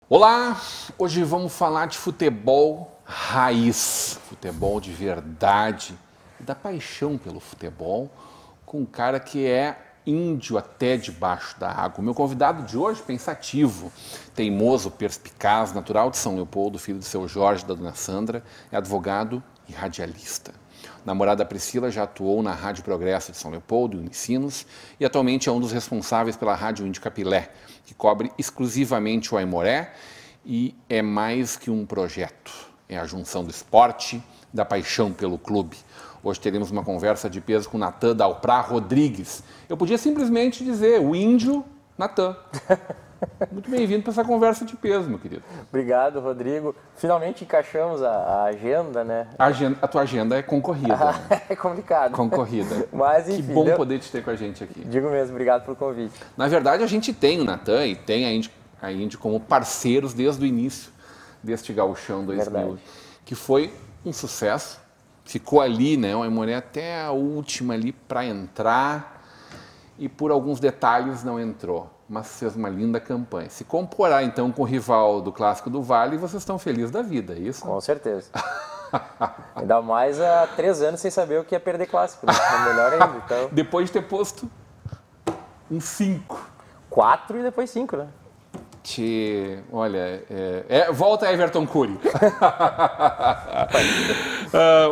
Olá, hoje vamos falar de futebol raiz, futebol de verdade, da paixão pelo futebol, com um cara que é índio até debaixo da água. O meu convidado de hoje, pensativo, teimoso, perspicaz, natural de São Leopoldo, filho do seu Jorge e da dona Sandra, é advogado e radialista. Namorada Priscila já atuou na Rádio Progresso de São Leopoldo e Unicinos e atualmente é um dos responsáveis pela Rádio Índio Capilé, que cobre exclusivamente o Aimoré e é mais que um projeto. É a junção do esporte, da paixão pelo clube. Hoje teremos uma conversa de peso com Natan Dalprá Rodrigues. Eu podia simplesmente dizer o índio Natan. Muito bem-vindo para essa conversa de peso, meu querido. Obrigado, Rodrigo. Finalmente encaixamos a agenda, né? A tua agenda é concorrida. Né? É complicado. Concorrida. Mas, enfim, que bom poder te ter com a gente aqui. Digo mesmo, obrigado pelo convite. Na verdade, a gente tem o Natan e tem a Índio como parceiros desde o início deste Gauchão 2000, verdade. Que foi um sucesso. Ficou ali, né? O Aimoré até a última ali para entrar e por alguns detalhes não entrou. Mas fez uma linda campanha. Se comparar, então, com o rival do Clássico do Vale, vocês estão felizes da vida, é isso? Com certeza. Ainda mais há 3 anos sem saber o que é perder Clássico. Né? É melhor ainda. Então... Depois de ter posto um 5. 4 e depois 5, né? Olha, volta a Everton Cury.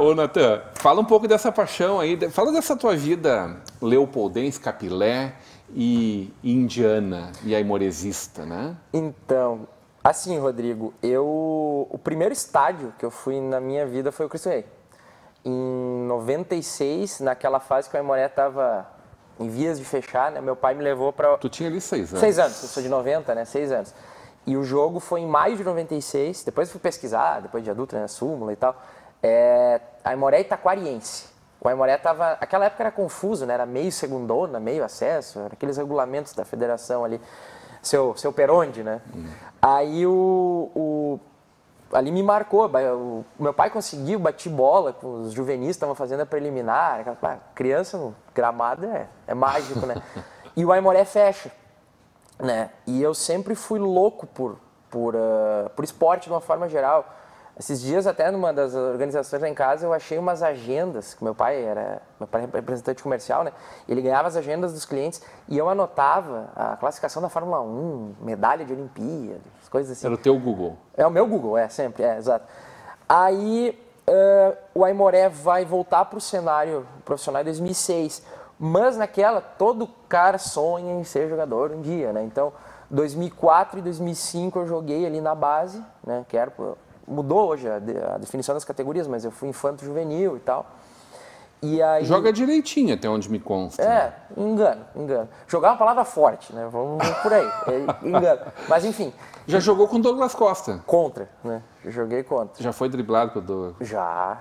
Ô, Natan, fala um pouco dessa paixão aí, fala dessa tua vida leopoldense, capilé e indiana e aimoresista, né? Então, assim, Rodrigo, o primeiro estádio que eu fui na minha vida foi o Cristo Rei. Em 96, naquela fase que o Aimoré estava em vias de fechar, né? Meu pai me levou para... Tu tinha ali 6 anos. 6 anos, eu sou de 90, né? 6 anos. E o jogo foi em maio de 96, depois eu fui pesquisar, depois de adulto, né? Súmula e tal. Aimoré Itaquariense. O Aimoré estava... Aquela época era confuso, né? Era meio segundona, meio acesso, era aqueles regulamentos da federação ali. Seu Peronde, né? Aí ali me marcou. O meu pai conseguiu, bati bola com os juvenis, estavam fazendo a preliminar. Criança no gramado é mágico, né? E o Aimoré fecha, né? E eu sempre fui louco por esporte de uma forma geral. Esses dias, até numa das organizações lá em casa, eu achei umas agendas, que meu pai é representante comercial, né? Ele ganhava as agendas dos clientes e eu anotava a classificação da Fórmula 1, medalha de Olimpíada, coisas assim. Era o teu Google? É o meu Google, sempre, exato. Aí o Aimoré vai voltar para o cenário profissional em 2006, mas naquela, todo cara sonha em ser jogador um dia, né? Então, 2004 e 2005 eu joguei ali na base, né? Mudou hoje a definição das categorias, mas eu fui infanto juvenil e tal. E aí... Joga direitinho, até onde me consta. Engano. Jogar é uma palavra forte, né? Vamos por aí. Engano. Mas enfim. Já jogou com Douglas Costa? Contra, né? Joguei contra. Já foi driblado com o Douglas? Já.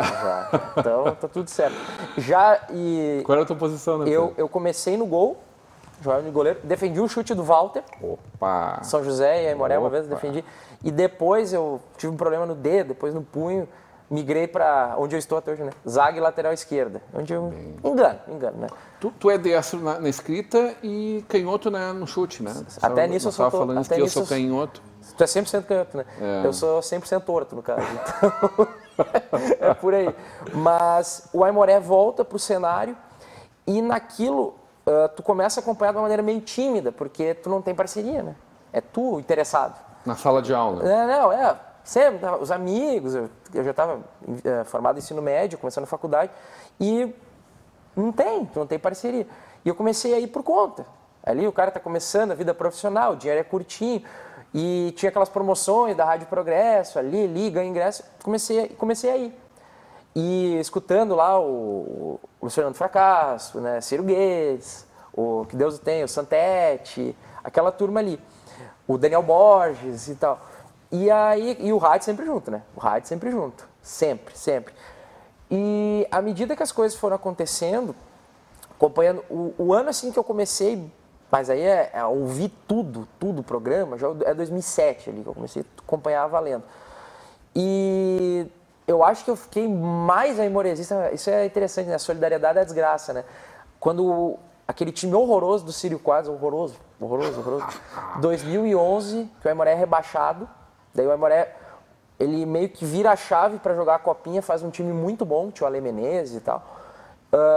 Então tá tudo certo. Qual era a tua posição, né? Eu comecei no gol, jogava de goleiro, defendi um chute do Walter. Opa! São José e Aimoré uma vez defendi. E depois eu tive um problema no dedo, depois no punho, migrei para onde eu estou até hoje, né? Zaga e lateral esquerda. Onde eu... Engano, né? Tu é destro na escrita e canhoto no chute, né? Até nisso eu sou... falando que eu sou canhoto. Tu é 100% canhoto, né? Eu sou 100% torto, no caso. Então, é por aí. Mas o Aimoré volta pro cenário e naquilo tu começa a acompanhar de uma maneira meio tímida, porque tu não tem parceria, né? É tu interessado. Na sala de aula? Sempre, os amigos, eu já estava formado em ensino médio, começando a faculdade, e tu não tem parceria. E eu comecei a ir por conta. Ali o cara está começando a vida profissional, o dinheiro é curtinho, e tinha aquelas promoções da Rádio Progresso, ali, ganha ingresso, comecei a ir. E escutando lá o Luiz Fernando Fracasso, né, Ciro Guedes, o Que Deus o Tenha, o Santete, aquela turma ali. O Daniel Borges e tal. E o rádio sempre junto, né? O rádio sempre junto. Sempre. E à medida que as coisas foram acontecendo, acompanhando. O ano assim que eu comecei, mas aí ouvir tudo o programa, já é 2007 ali que eu comecei a acompanhar valendo. E eu acho que eu fiquei mais aimoresista, isso é interessante, né? A solidariedade é a desgraça, né? Quando aquele time horroroso do Círio Quadros, horroroso, 2011, que o Aimoré é rebaixado, daí o Aimoré, ele meio que vira a chave para jogar a Copinha, faz um time muito bom, tinha o Ale Menezes e tal.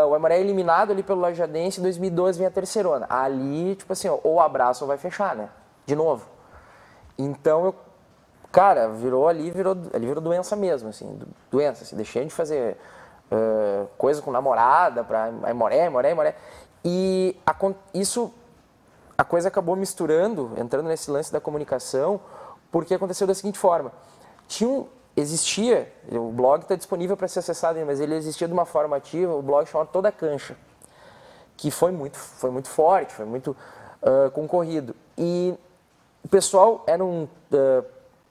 O Aimoré é eliminado ali pelo Lajadense, em 2012 vem a terceirona. Ali, tipo assim, ou abraça ou vai fechar, né? De novo. Então, cara, virou doença mesmo, assim, doença, assim, deixei de fazer coisa com namorada pra Aimoré. E a coisa acabou misturando, entrando nesse lance da comunicação, porque aconteceu da seguinte forma. Existia, o blog está disponível para ser acessado, mas ele existia de uma forma ativa, o blog chamado Toda Cancha, que foi muito forte, foi muito concorrido. E o pessoal eram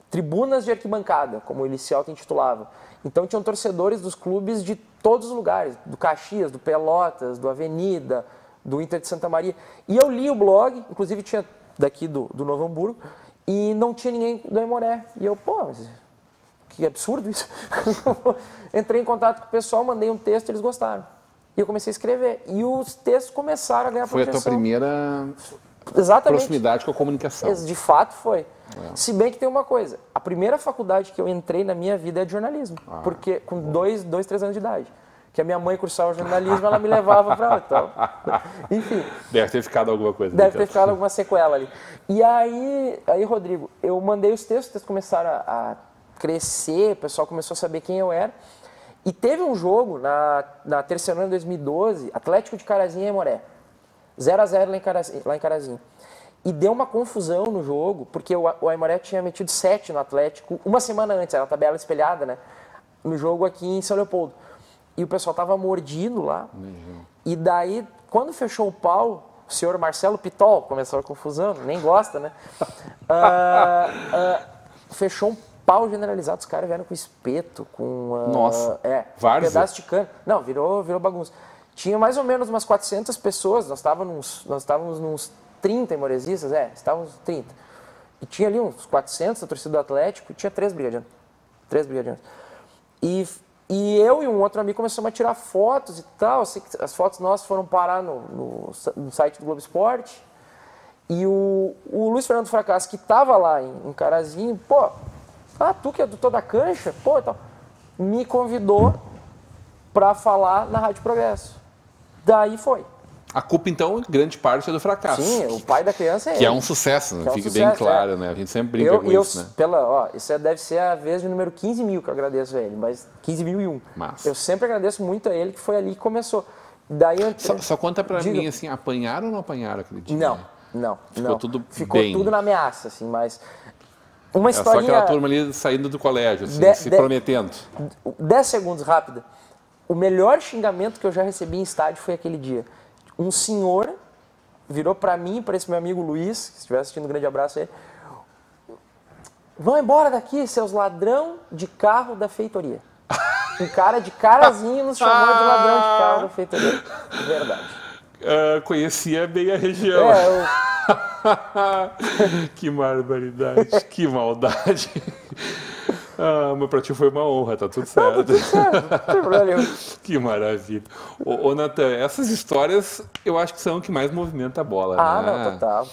tribunas de arquibancada, como eles se auto-intitulavam. Então tinham torcedores dos clubes de todos os lugares, do Caxias, do Pelotas, do Avenida, do Inter de Santa Maria. E eu li o blog, inclusive tinha daqui do Novo Hamburgo, e não tinha ninguém do Aimoré. E eu, mas que absurdo isso. Entrei em contato com o pessoal, mandei um texto, eles gostaram. E eu comecei a escrever. E os textos começaram a ganhar projeção. Foi a tua primeira proximidade com a comunicação. De fato foi. Se bem que tem uma coisa, a primeira faculdade que eu entrei na minha vida é de jornalismo. Porque com 3 anos de idade. Que a minha mãe cursava jornalismo, ela me levava para lá. Então, enfim. Deve ter ficado alguma coisa. Deve ter ficado alguma sequela ali. E aí, Rodrigo, eu mandei os textos começaram a crescer, o pessoal começou a saber quem eu era. E teve um jogo na terceira ano de 2012, Atlético de Carazinho e Aimoré. 0-0 lá em Carazinho. E deu uma confusão no jogo, porque o Aimoré tinha metido 7 no Atlético uma semana antes, era a tabela espelhada, né? No jogo aqui em São Leopoldo. E o pessoal tava mordido lá. E daí, quando fechou o pau, o senhor Marcelo Pitol, começou a confusão, nem gosta, né? Fechou um pau generalizado, os caras vieram com espeto, com... Nossa, várzea. Pedaço de cano. Não, virou bagunça. Tinha mais ou menos umas 400 pessoas, nós estávamos nos 30 aimoresistas, estávamos 30. E tinha ali uns 400 da torcida do Atlético e tinha 3 brigadianos. E eu e um outro amigo começamos a tirar fotos e tal. As fotos nossas foram parar no site do Globo Esporte. E o Luiz Fernando Fracasso, que estava lá em Carazinho, tu que é do Toda Cancha, tal, me convidou para falar na Rádio Progresso. Daí foi. A culpa, então, grande parte é do Fracasso. Sim, o pai da criança é ele. Que é um sucesso, né? Fica bem claro, né? A gente sempre brinca com isso, né? Isso deve ser a vez de número 15.000 que eu agradeço a ele, mas 15.001. Massa. Eu sempre agradeço muito a ele, que foi ali que começou. Daí só conta pra mim, assim, apanharam ou não apanharam aquele dia? Não. Ficou tudo na ameaça, assim, mas... Uma historinha... Só aquela turma ali saindo do colégio, assim, se prometendo. 10 segundos, rápida. O melhor xingamento que eu já recebi em estádio foi aquele dia. Um senhor virou para mim, para esse meu amigo Luiz, que estiver assistindo, um grande abraço a ele. Vão embora daqui, seus ladrão de carro da feitoria. Um cara de Carazinho nos chamou de ladrão de carro da feitoria. Verdade. Conhecia bem a região. Que barbaridade, que maldade. Mas pra ti foi uma honra, tá tudo certo. Tudo certo. Que maravilha. Ô Natan, essas histórias eu acho que são o que mais movimenta a bola, né? Não, total.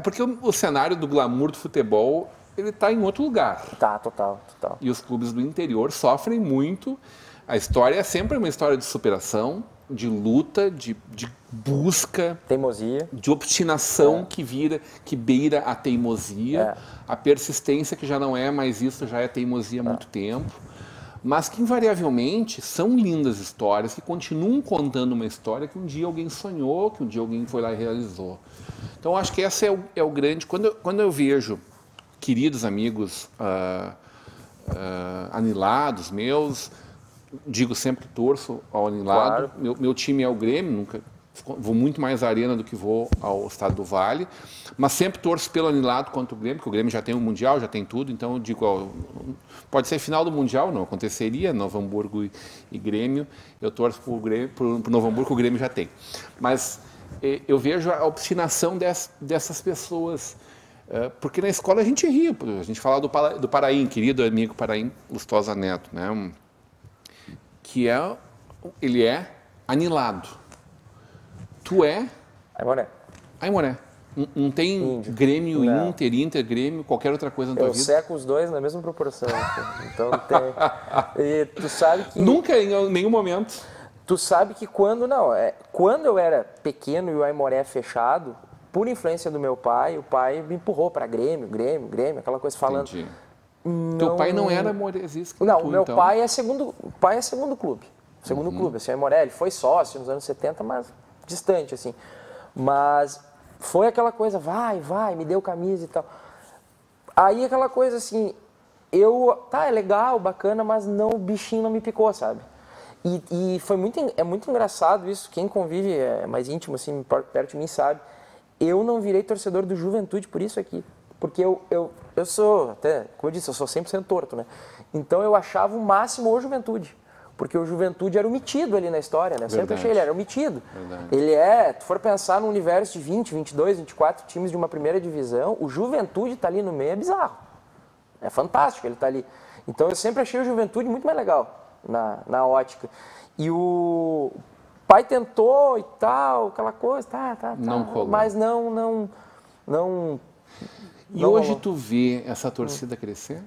Porque o cenário do glamour do futebol, ele tá em outro lugar. Tá, total. E os clubes do interior sofrem muito. A história é sempre uma história de superação, de luta, de busca, teimosia, de obstinação que beira a teimosia, a persistência que já não é mais isso, já é teimosia há muito tempo, mas que invariavelmente são lindas histórias que continuam contando uma história que um dia alguém sonhou, que um dia alguém foi lá e realizou. Então acho que esse é o grande... Quando eu vejo queridos amigos anilados meus, digo sempre que torço ao anilado. Claro. Meu time é o Grêmio, Vou muito mais à Arena do que vou ao Estado do Vale, mas sempre torço pelo anilado contra o Grêmio, porque o Grêmio já tem o Mundial, já tem tudo, então eu digo, ó, pode ser final do Mundial, não aconteceria, Novo Hamburgo e Grêmio, eu torço pro Novo Hamburgo, o Grêmio já tem. Mas eu vejo a obstinação dessas pessoas, porque na escola a gente ria, a gente fala do Paraim, querido amigo Paraim Lustosa Neto, né? Que ele é anilado. Tu é? Aimoré. Aimoré. Não tem Índio. Grêmio, não. Inter, Grêmio, qualquer outra coisa na tua vida? Eu seco os dois na mesma proporção. Então tem... E tu sabe que... Nunca, em nenhum momento. Tu sabe que quando eu era pequeno e o Aimoré fechado, por influência do meu pai, o pai me empurrou para Grêmio, aquela coisa falando... Entendi. Teu pai não era aimorésista? Não, o meu então. pai é segundo clube. Segundo clube, assim, o Aimoré, ele foi sócio nos anos 70, mas distante, assim. Mas foi aquela coisa, vai, me deu camisa e tal. Aí aquela coisa assim, é legal, bacana, mas não, o bichinho não me picou, sabe? E foi muito engraçado isso, quem convive é mais íntimo, assim, perto de mim sabe. Eu não virei torcedor do Juventude por isso aqui. Porque eu sou, até, como eu disse, eu sou 100% torto, né? Então eu achava o máximo o Juventude. Porque o Juventude era o metido ali na história, né? Eu sempre achei ele era o metido. Verdade. Tu for pensar no universo de 20, 22, 24 times de uma primeira divisão, o Juventude tá ali no meio, é bizarro. É fantástico ele tá ali. Então eu sempre achei o Juventude muito mais legal na ótica. E o pai tentou e tal, aquela coisa, não colou. Mas não. E hoje tu vê essa torcida crescer?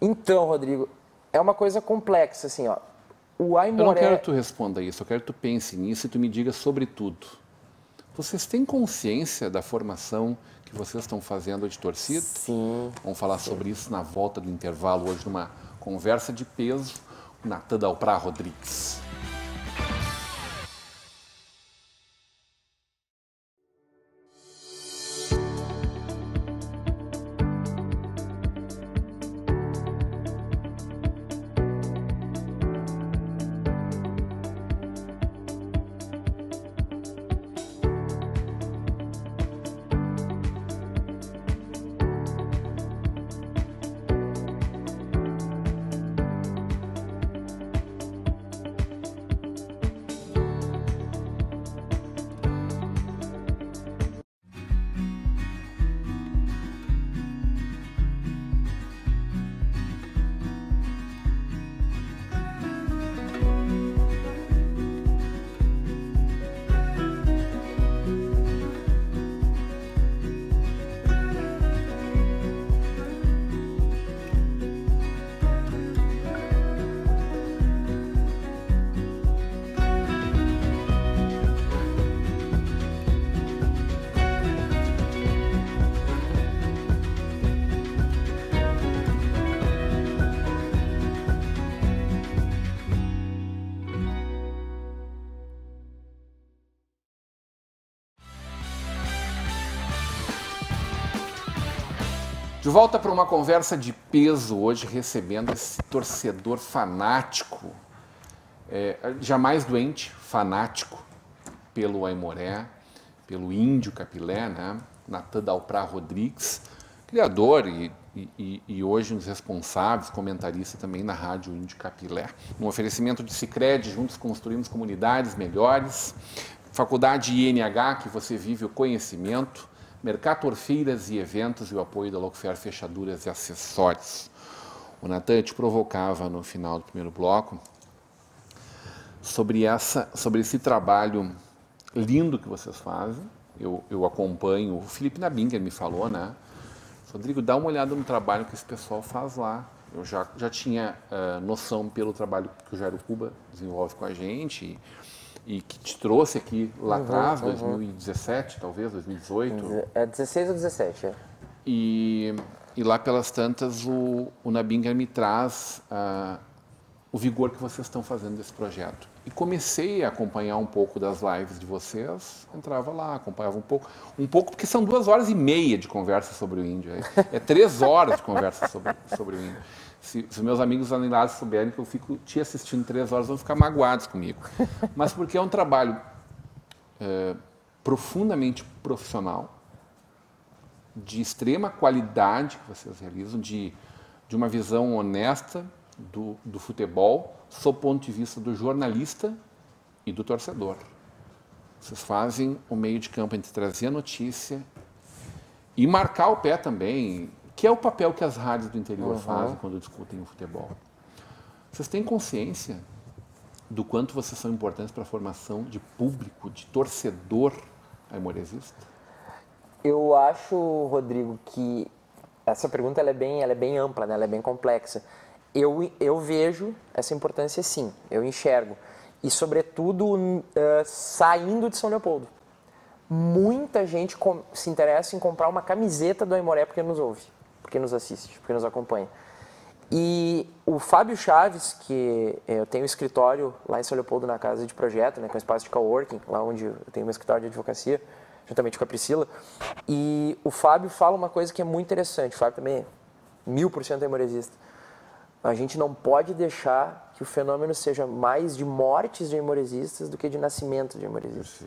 Então, Rodrigo, é uma coisa complexa, assim, ó. O Aimoré... Eu não quero que tu responda isso, eu quero que tu pense nisso e tu me diga sobre tudo. Vocês têm consciência da formação que vocês estão fazendo de torcida? Sim. Vamos falar sobre isso na volta do intervalo hoje, numa conversa de peso com Natan Dalprá Rodrigues. De volta para uma conversa de peso hoje, recebendo esse torcedor fanático, jamais doente, fanático pelo Aimoré, pelo Índio Capilé, né? Natan Dalprá Rodrigues, criador e hoje um dos responsáveis, comentarista também na Rádio Índio Capilé. Um oferecimento de Sicredi, juntos construímos comunidades melhores. Faculdade INH, que você vive o conhecimento. Mercator Feiras e Eventos e o apoio da Locofer Fechaduras e Acessórios. O Natan te provocava no final do primeiro bloco sobre esse trabalho lindo que vocês fazem. Eu acompanho, o Felipe Nabinger me falou, né? Rodrigo, dá uma olhada no trabalho que esse pessoal faz lá. Eu já tinha noção pelo trabalho que o Jairo Cuba desenvolve com a gente e que te trouxe aqui lá atrás, 2017, talvez, 2018. É 16 ou 17, é. E lá pelas tantas, o Nabinger me traz o vigor que vocês estão fazendo desse projeto. E comecei a acompanhar um pouco das lives de vocês, entrava lá, acompanhava um pouco porque são 2h30 de conversa sobre o índio. É 3 horas de conversa sobre o índio. Se meus amigos anilados souberem que eu fico te assistindo 3 horas, vão ficar magoados comigo. Mas porque é um trabalho profundamente profissional, de extrema qualidade que vocês realizam, de uma visão honesta do futebol, sob o ponto de vista do jornalista e do torcedor. Vocês fazem o meio de campo entre trazer a notícia e marcar o pé também, que é o papel que as rádios do interior fazem quando discutem o futebol. Vocês têm consciência do quanto vocês são importantes para a formação de público, de torcedor aimoresista? Eu acho, Rodrigo, que essa pergunta ela é bem ampla, né? Ela é bem complexa. Eu vejo essa importância, sim, eu enxergo. E, sobretudo, saindo de São Leopoldo. Muita gente se interessa em comprar uma camiseta do Aimoré porque nos ouve, porque nos assiste, porque nos acompanha. E o Fábio Chaves, que eu tenho um escritório lá em São Leopoldo, na casa de projeto, né, com espaço de coworking, lá onde eu tenho meu escritório de advocacia, juntamente com a Priscila. E o Fábio fala uma coisa que é muito interessante. O Fábio também é 1000% aimoresista. A gente não pode deixar que o fenômeno seja mais de mortes de aimoresistas do que de nascimento de aimoresistas.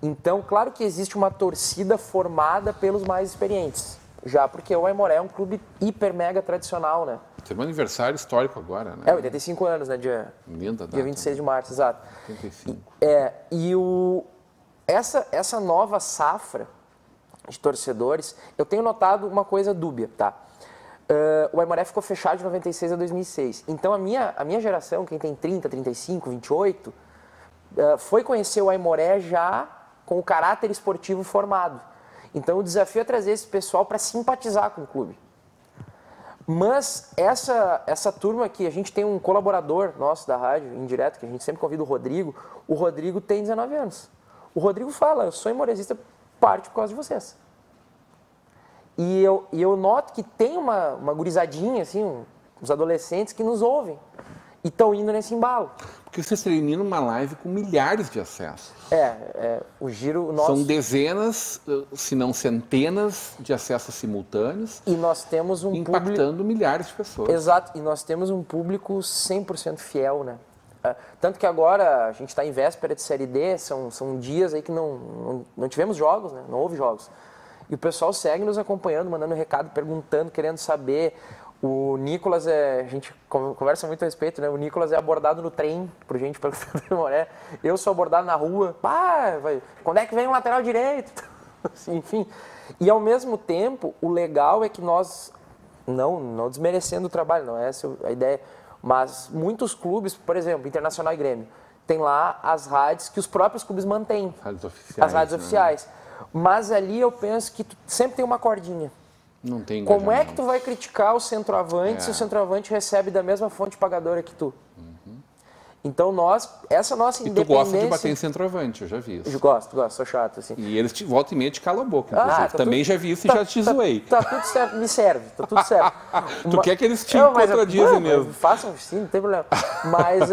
Então, claro que existe uma torcida formada pelos mais experientes, já porque o Aimoré é um clube hiper mega tradicional, né? Tem um aniversário histórico agora, né? 85 anos, né? Dia 26 de março, exato. 85. Essa nova safra de torcedores, eu tenho notado uma coisa dúbia, tá? O Aimoré ficou fechado de 96 a 2006. Então, a minha geração, quem tem 30, 35, 28, foi conhecer o Aimoré já com o caráter esportivo formado. Então, o desafio é trazer esse pessoal para simpatizar com o clube. Mas essa turma aqui, a gente tem um colaborador nosso da rádio, indireto, que a gente sempre convida o Rodrigo tem 19 anos. O Rodrigo fala, eu sou aimoresista parte por causa de vocês. E eu noto que tem uma gurizadinha, assim, uns adolescentes que nos ouvem e estão indo nesse embalo. Porque vocês terminam uma live com milhares de acessos. O giro nosso... São dezenas, se não centenas, de acessos simultâneos. E nós temos um impactando milhares de pessoas. Exato, e nós temos um público 100% fiel, né? Tanto que agora a gente está em véspera de Série D, são dias aí que não tivemos jogos, né? Não houve jogos. E o pessoal segue nos acompanhando, mandando recado, perguntando, querendo saber. O Nicolas, a gente conversa muito a respeito, né? O Nicolas é abordado no trem, por gente pelo Aimoré. Eu sou abordado na rua. Quando é que vem o lateral direito? Assim, enfim. E ao mesmo tempo, o legal é que nós, não desmerecendo o trabalho, não é essa a ideia, mas muitos clubes, por exemplo, Internacional e Grêmio, tem lá as rádios que os próprios clubes mantêm. Rádios oficiais. As rádios oficiais. Mas ali eu penso que sempre tem uma cordinha. Não tem. Como é que tu vai criticar o centroavante se o centroavante recebe da mesma fonte pagadora que tu? Então essa nossa independência... E tu gosta de bater em centroavante, eu já vi isso. Eu gosto, sou chato, assim. E eles volta e meia te calam a boca, inclusive. Também já vi isso e já te zoei. Tá tudo certo, me serve, tá tudo certo. Tu quer que eles te contradizem mesmo. Façam sim, não tem problema. Mas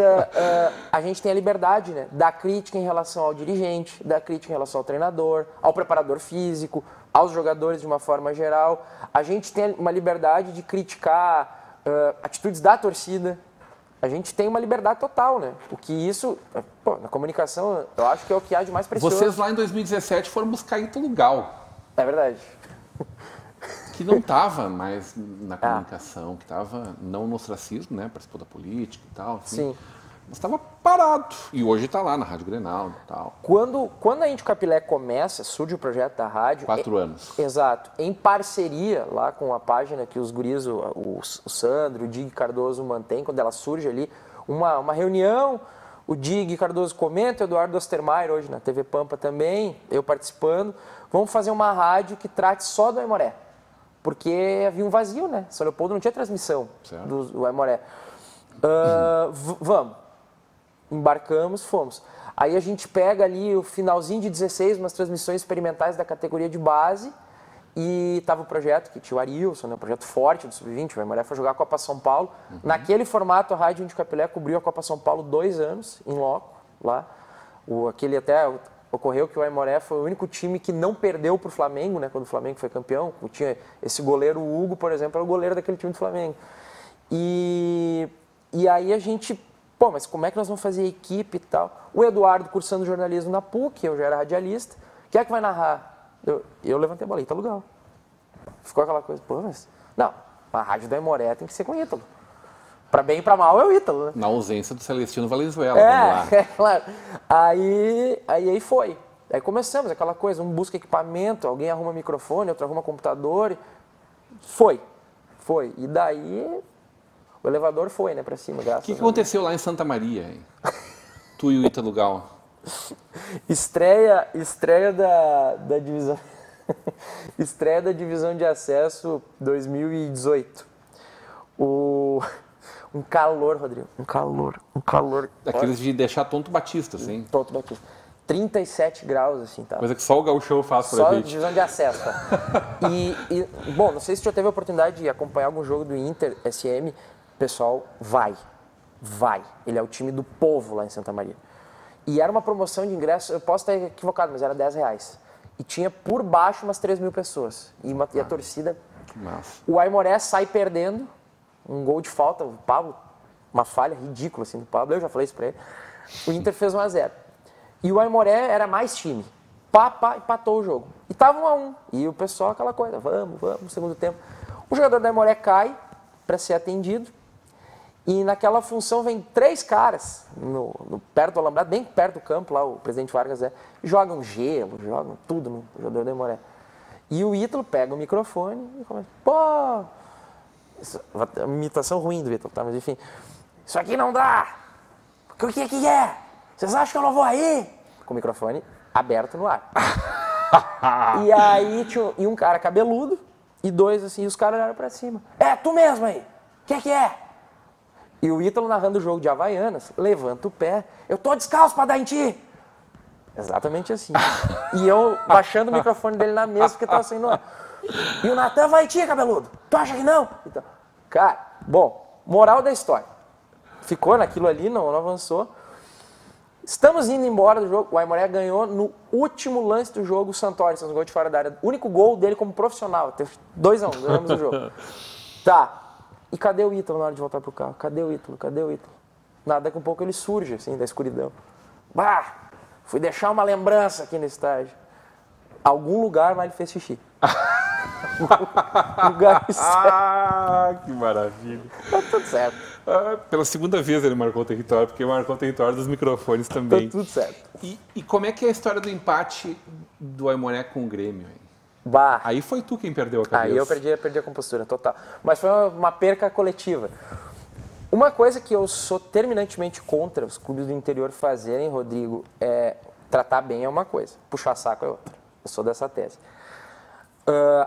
a gente tem a liberdade, né? Da crítica em relação ao dirigente, da crítica em relação ao treinador, ao preparador físico, aos jogadores de uma forma geral. A gente tem uma liberdade de criticar atitudes da torcida. A gente tem uma liberdade total, né? O que isso, na comunicação, eu acho que é o que há de mais precioso. Vocês lá em 2017 foram buscar Ítalo Gal. É verdade. Que não estava mais na comunicação, que estava não no ostracismo, né? Participou da política e tal. Enfim. Sim. Mas estava parado. E hoje está lá na Rádio Grenal e tal. Quando a Índio Capilé começa, surge o projeto da rádio... 4 anos. Exato. Em parceria lá com a página que os guris, o Sandro, o Dig Cardoso mantém, quando ela surge ali, uma reunião, o Dig Cardoso comenta, o Eduardo Ostermaier hoje na TV Pampa também, eu participando, vamos fazer uma rádio que trate só do Aimoré. Porque havia um vazio, né? São Leopoldo não tinha transmissão do Aimoré. Vamos. Embarcamos, fomos. Aí a gente pega ali o finalzinho de 16, umas transmissões experimentais da categoria de base, e tava o projeto que tinha o Arilson, né, um projeto forte do Sub-20, o Aimoré foi jogar a Copa São Paulo. Naquele formato, a Rádio Índio Capilé cobriu a Copa São Paulo 2 anos, em loco, lá. Aquele até ocorreu que o Aimoré foi o único time que não perdeu pro Flamengo, né, quando o Flamengo foi campeão. Tinha esse goleiro, o Hugo, por exemplo, era o goleiro daquele time do Flamengo. E aí a gente Pô, mas como é que nós vamos fazer equipe e tal? O Eduardo cursando jornalismo na PUC, eu já era radialista. Quem é que vai narrar? Eu levantei a bola, Ítalo Gal. Ficou aquela coisa, pô, mas... Não, a rádio do Aimoré tem que ser com o Ítalo. Pra bem e pra mal é o Ítalo, né? Na ausência do Celestino Valenzuela, vamos lá. Claro. Aí foi. Aí começamos aquela coisa, um busca equipamento, alguém arruma microfone, outro arruma computador. Foi. E daí o elevador foi, né, pra cima, graças a Deus. O que aconteceu lá em Santa Maria, hein? Tu e o Ítalo Gal? Estreia da divisão... Estreia da divisão de acesso 2018. Um calor, Rodrigo. Um calor. Daqueles de deixar tonto Batista, assim. Tonto Batista. 37 graus, assim, tá? Coisa que só o gauchão faz pra Só gente. divisão de acesso, tá? Bom, não sei se tu já teve a oportunidade de acompanhar algum jogo do Inter, SM. Pessoal, vai. Ele é o time do povo lá em Santa Maria. E era uma promoção de ingresso, eu posso estar equivocado, mas era R$10. E tinha por baixo umas 3 mil pessoas. E a torcida... Massa. O Aimoré sai perdendo, um gol de falta, o Pablo, uma falha ridícula assim do Pablo, eu já falei isso pra ele. O Inter fez 1-0. E o Aimoré era mais time. Empatou o jogo. E tava 1-1. E o pessoal, aquela coisa, vamos, segundo tempo. O jogador da Aimoré cai para ser atendido. E naquela função vem 3 caras, perto do alambrado, bem perto do campo, lá o presidente Vargas jogam gelo, jogam tudo no jogador da Aimoré. E o Ítalo pega o microfone e começa, pô, uma imitação ruim do Ítalo, tá? Mas enfim, isso aqui não dá, o que é? Vocês acham que eu não vou aí? Com o microfone aberto no ar. E aí tinha um cara cabeludo e 2 assim, e os caras olharam pra cima. Tu mesmo aí, o que é? E o Ítalo narrando o jogo de Havaianas, levanta o pé, eu tô descalço pra dar em ti. Exatamente assim. E eu baixando o microfone dele na mesa porque tava sem ar. E o Natan vai em ti, cabeludo. Tu acha que não? Então, cara, bom, moral da história. Ficou naquilo ali, não avançou. Estamos indo embora do jogo. O Aimoré ganhou no último lance do jogo o Santori, um gol de fora da área. O único gol dele como profissional. 2-1, ganhamos o jogo. Tá. E cadê o Ítalo na hora de voltar pro carro? Cadê o Ítalo? Nada, daqui a um pouco ele surge, assim, da escuridão. Fui deixar uma lembrança aqui no estádio. Algum lugar lá ele fez xixi. Lugar certo. Que maravilha. Tá tudo certo. Pela segunda vez ele marcou o território, porque marcou o território dos microfones também. Tá tudo certo. E como é que é a história do empate do Aimoré com o Grêmio, hein? Aí foi tu quem perdeu a cabeça. Aí eu perdi a compostura, total. Mas foi uma perca coletiva. Uma coisa que eu sou terminantemente contra os clubes do interior fazerem, Rodrigo, é tratar bem é uma coisa, puxar saco é outra. Eu sou dessa tese.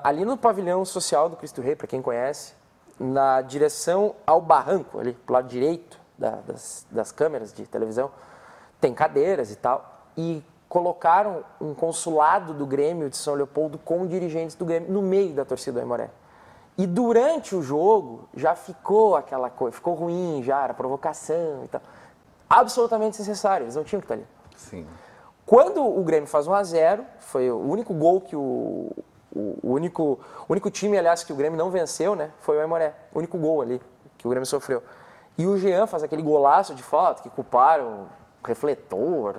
Ali no pavilhão social do Cristo Rei, para quem conhece, na direção ao barranco, ali pro lado direito das câmeras de televisão, tem cadeiras e tal, e colocaram um consulado do Grêmio de São Leopoldo com dirigentes do Grêmio no meio da torcida do Aimoré. E durante o jogo já ficou aquela coisa, ficou ruim já, era provocação e tal. Absolutamente desnecessário, eles não tinham que estar ali. Sim. Quando o Grêmio faz 1-0, foi o único gol que o único time, aliás, que o Grêmio não venceu, né, foi o Aimoré. O único gol ali que o Grêmio sofreu. E o Jean faz aquele golaço de falta que culparam o refletor,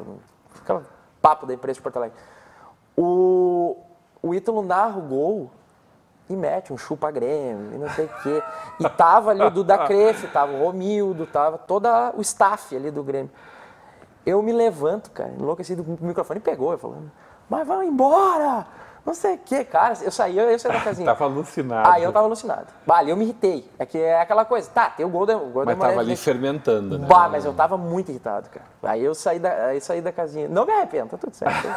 aquele papo da imprensa de Porto Alegre. O Ítalo narra o gol e mete um chupa Grêmio e não sei o quê. E tava ali o Duda Crefe, tava o Romildo, tava todo o staff ali do Grêmio. Eu me levanto, cara, enlouquecido com o microfone e pegou, eu falando, mas vão embora! Não sei o que, cara. Eu saí da casinha. Tava alucinado. Aí eu tava alucinado. Ali eu me irritei. É que é aquela coisa. Tá, tem o gol da Mas tava ali fermentando, né? Mas eu tava muito irritado, cara. Aí eu saí da casinha. Não me arrependo, tá tudo certo.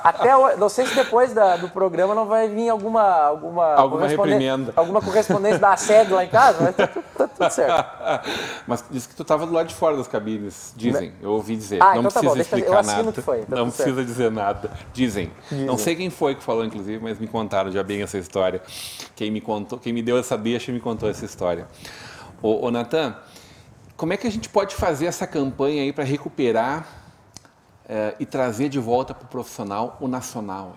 Até hoje, não sei se depois do programa não vai vir alguma reprimenda. Alguma correspondência da sede lá em casa, mas tá tudo certo. Mas diz que tu tava do lado de fora das cabines. Dizem, eu ouvi dizer. Não então precisa explicar nada. Que foi, não precisa dizer nada. Dizem. Não sei quem foi que falou, inclusive, mas me contaram já bem essa história. Quem me deu essa deixa me contou essa história. Ô Natan, como é que a gente pode fazer essa campanha aí para recuperar e trazer de volta para o profissional o nacional?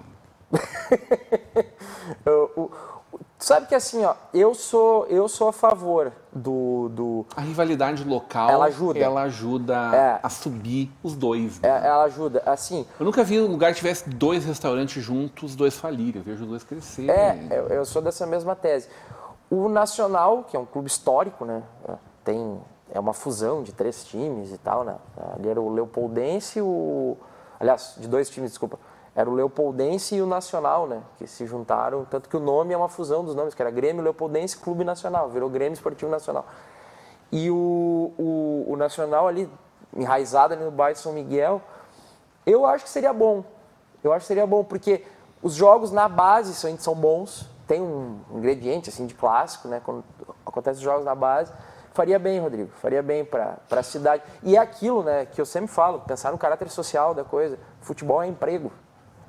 sabe que assim, ó, eu sou a favor A rivalidade local, ela ajuda a subir os dois. Né? Ela ajuda, assim... Eu nunca vi um lugar que tivesse 2 restaurantes juntos, os 2 falirem. Eu vejo os 2 crescerem. Eu sou dessa mesma tese. O Nacional, que é um clube histórico, né? É uma fusão de 3 times e tal, né? Ali era o Leopoldense aliás, de 2 times, desculpa. Era o Leopoldense e o Nacional, né? Que se juntaram, tanto que o nome é uma fusão dos nomes, que era Grêmio Leopoldense Clube Nacional, virou Grêmio Esportivo Nacional. E o Nacional ali, enraizado ali no bairro de São Miguel, eu acho que seria bom. Eu acho que seria bom, porque os jogos na base são bons, tem um ingrediente assim de clássico, né? Quando acontecem os jogos na base, faria bem, Rodrigo, faria bem para a cidade. E é aquilo, né, que eu sempre falo, pensar no caráter social da coisa. Futebol é emprego.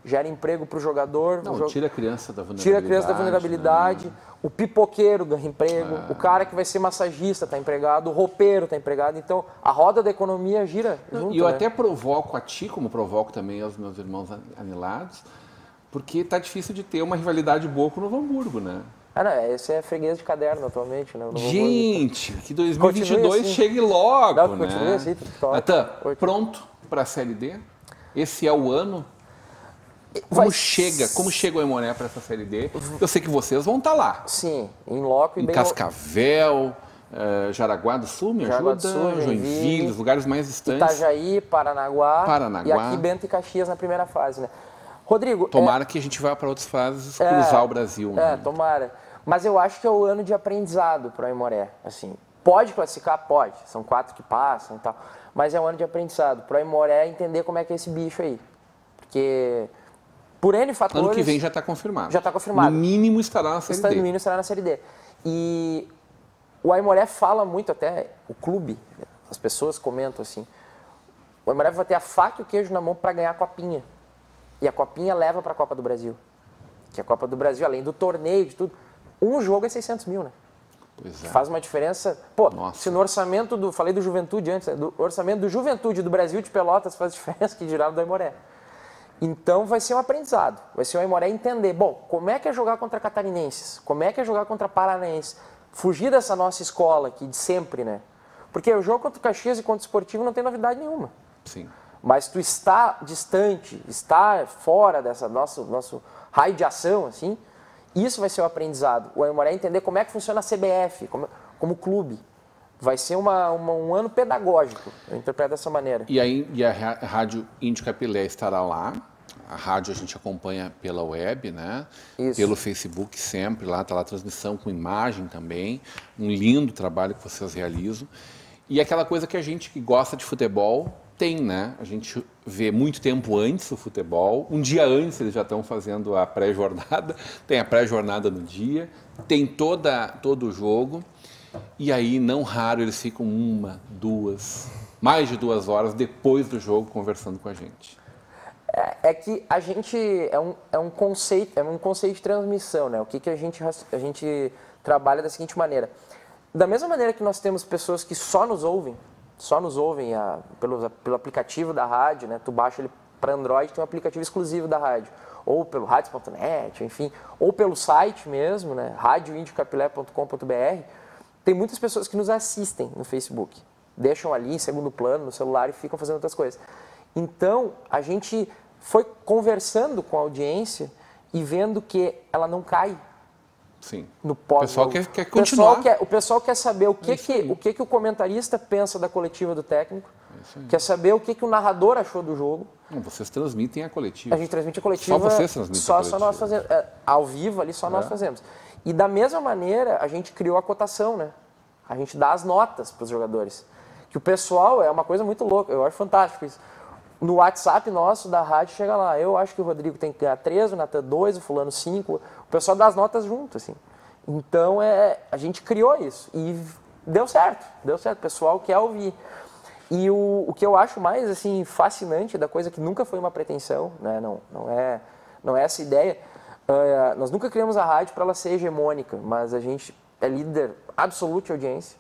Gera emprego para o jogador. Tira a criança da vulnerabilidade. Tira a criança da vulnerabilidade. Né? O pipoqueiro ganha emprego. O cara que vai ser massagista está empregado. O roupeiro está empregado. Então, a roda da economia gira junto. E eu até provoco a ti, como provoco também aos meus irmãos anilados, porque tá difícil de ter uma rivalidade boa com o Novo Hamburgo, né? Não, esse é freguês de caderno atualmente, né? Gente, que 2022 assim. Chegue logo, não, né? Continue assim, Natan, pronto para a Série D? Esse é o ano? Como chega o Aimoré para essa Série D? Eu sei que vocês vão estar lá. Sim, em loco e em bem... Cascavel, Jaraguá do Sul, me ajuda? Joinville, os lugares mais distantes. Itajaí, Paranaguá. E aqui Bento e Caxias na primeira fase, né? Rodrigo... Tomara que a gente vá para outras fases cruzar o Brasil. Né? Tomara. Mas eu acho que é o ano de aprendizado para o Aimoré. Assim, pode classificar? Pode. São 4 que passam e tal. Mas é um ano de aprendizado. Para o Aimoré entender como é que é esse bicho aí. Porque... Por N fatores... Ano que vem já está confirmado. Já está confirmado. No mínimo estará na Série D. No mínimo estará na Série D. E o Aimoré fala muito, até o clube, as pessoas comentam assim, o Aimoré vai ter a faca e o queijo na mão para ganhar a Copinha. E a Copinha leva para a Copa do Brasil. Que a Copa do Brasil, além do torneio, de tudo, um jogo é 600 mil, né? Pois é. Faz uma diferença... Pô, se no orçamento falei do Juventude antes, do orçamento do Juventude do Brasil de Pelotas faz diferença, que dirá do Aimoré. Então vai ser um aprendizado, vai ser o Aimoré entender, bom, como é que é jogar contra catarinenses, como é que é jogar contra paranaenses, fugir dessa nossa escola aqui de sempre, né? Porque o jogo contra o Caxias e contra o Esportivo não tem novidade nenhuma. Sim. Mas tu está distante, está fora dessa nosso raio de ação, assim, isso vai ser o aprendizado. O Aimoré entender como é que funciona a CBF, como clube. Vai ser um ano pedagógico, eu interpreto dessa maneira. E a Rádio Índio Capilé estará lá. A rádio a gente acompanha pela web, né? Isso. Pelo Facebook sempre, lá está lá a transmissão com imagem também. Um lindo trabalho que vocês realizam. E aquela coisa que a gente que gosta de futebol tem, né? A gente vê muito tempo antes o futebol. Um dia antes eles já estão fazendo a pré-jornada. Tem a pré-jornada no dia. Tem todo o jogo. E aí, não raro, eles ficam mais de 2 horas depois do jogo conversando com a gente. É que a gente é um conceito de transmissão, né? O que a gente trabalha da seguinte maneira. Da mesma maneira que nós temos pessoas que só nos ouvem pelo aplicativo da rádio, né? Tu baixa ele para Android, tem um aplicativo exclusivo da rádio. Ou pelo radios.net, enfim, ou pelo site mesmo, né? radioindiocapilé.com.br. Tem muitas pessoas que nos assistem no Facebook, deixam ali em segundo plano no celular e ficam fazendo outras coisas. Então, a gente foi conversando com a audiência e vendo que ela não cai. Sim. No pós. O pessoal quer continuar. O pessoal quer saber o que o comentarista pensa da coletiva do técnico, quer saber o que o narrador achou do jogo. Não, vocês transmitem a coletiva. A gente transmite a coletiva. Só vocês transmitem a coletiva. Só nós fazemos. Ao vivo ali, só nós fazemos. E da mesma maneira, a gente criou a cotação, né? A gente dá as notas para os jogadores. Que o pessoal é uma coisa muito louca, eu acho fantástico isso. No WhatsApp nosso da rádio chega lá, eu acho que o Rodrigo tem que ganhar 3, o Natan 2, o fulano 5. O pessoal dá as notas junto, assim. Então, a gente criou isso. E deu certo, o pessoal quer ouvir. E o que eu acho mais assim, fascinante da coisa, que nunca foi uma pretensão, né? Não é essa ideia. Nós nunca criamos a rádio para ela ser hegemônica, mas a gente é líder absoluto de audiência,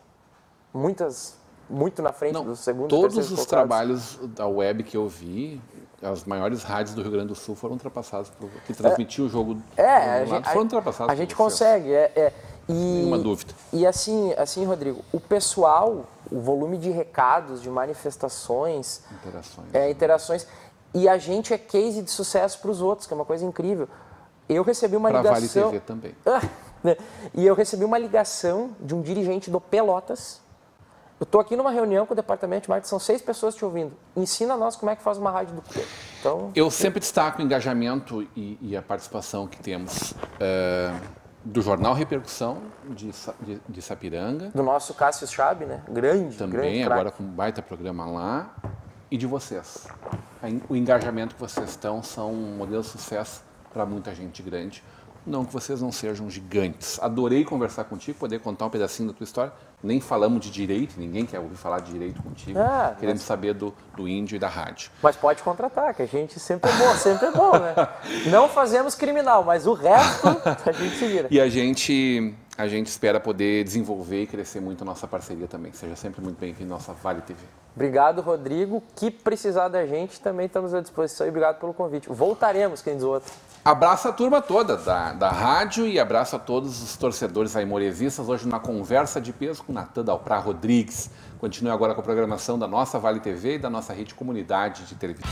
muito na frente dos segundos, todos os trabalhos da web que eu vi, as maiores rádios do Rio Grande do Sul foram ultrapassadas, que transmitiam o jogo do lado, foram ultrapassadas. A gente consegue, nenhuma dúvida. E assim, Rodrigo, o pessoal, o volume de recados, de manifestações, interações, e a gente é case de sucesso para os outros, que é uma coisa incrível. Eu recebi uma ligação... Para Vale TV também. E eu recebi uma ligação de um dirigente do Pelotas. Eu estou aqui numa reunião com o departamento de marketing, são 6 pessoas te ouvindo. Ensina nós como é que faz uma rádio do quê. Então, eu sempre destaco o engajamento e a participação que temos do Jornal Repercussão de Sapiranga. Do nosso Cássio Schab, né? Grande, também, grande agora com um baita programa lá. E de vocês. O engajamento que vocês estão são um modelo de sucesso para muita gente grande. Não que vocês não sejam gigantes. Adorei conversar contigo, poder contar um pedacinho da tua história. Nem falamos de direito, ninguém quer ouvir falar de direito contigo. Queremos saber do índio e da rádio. Mas pode contratar, que a gente sempre é bom, né? Não fazemos criminal, mas o resto a gente se vira. E a gente espera poder desenvolver e crescer muito a nossa parceria também. Seja sempre muito bem-vindo à nossa Vale TV. Obrigado, Rodrigo. Que precisar da gente, também estamos à disposição e obrigado pelo convite. Voltaremos, quem diz o outro. Abraço a turma toda da rádio e abraço a todos os torcedores aimoresistas. Hoje na Conversa de Peso com Natan Dalprá Rodrigues. Continue agora com a programação da nossa Vale TV e da nossa rede comunidade de televisão.